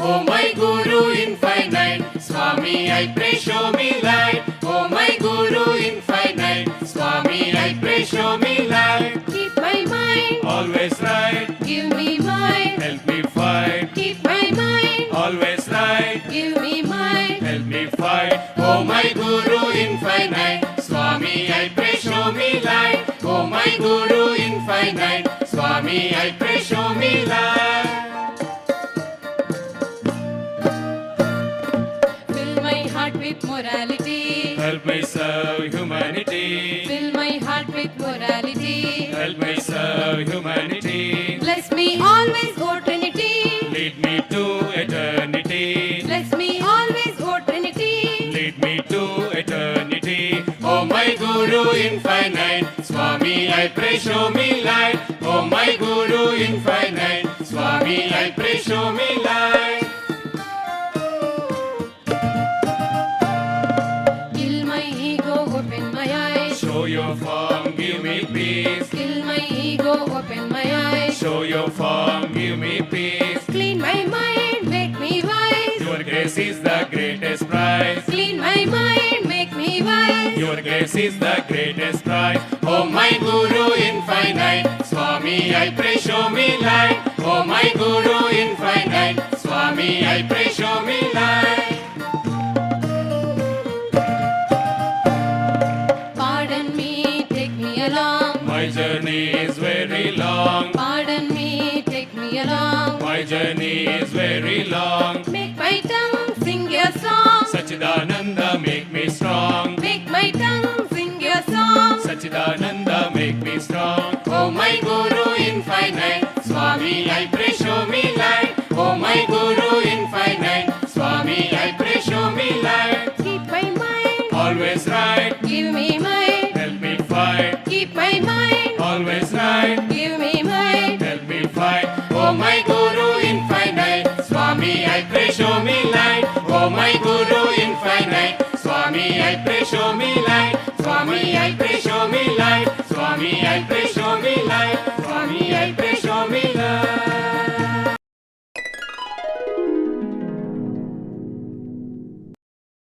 Oh my Guru infinite, Swami I pray show me light. Oh my Guru infinite, Swami I pray show me light. Keep my mind, Always right, give me mind. help me fight. Keep my mind, Always right, give me mind. help me fight. Oh my Guru infinite, Swami I pray show me light. Oh my Guru infinite, Swami I pray show me light. Fill my heart with morality. Help me serve humanity. Fill my heart with morality. Help me serve humanity. Bless me always, O Trinity. Lead me to eternity. Bless me always, O Trinity. Lead me to eternity. Oh my Guru infinite, Swami I pray show me light. Oh my Guru infinite, Swami I pray show me light. Kill my ego, open my eyes. Show your form, give me peace. Kill my ego, open my eyes. Show your form, give me peace. Clean my mind, make me wise. Your grace is the greatest prize. Clean my mind, make me wise. Your grace is the greatest prize. Oh my Guru infinite, Swami I pray show me light. Oh my Guru infinite, Swami I pray show me light. Pardon me, take me along. My journey is very long. Pardon me, take me along. My journey is very long. Make my tongue sing your song. Sachidananda make me strong. Make my tongue sing your song. Sachidananda make me strong. Oh my Guru infinite, Swami I pray show me light. Oh my Guru infinite, Swami I pray show me light. Keep my mind, Always right, give me mind. help me fight. Keep my mind, Always right, give me mind. help me fight. Oh my Guru infinite, Swami I pray show me light. Oh my Guru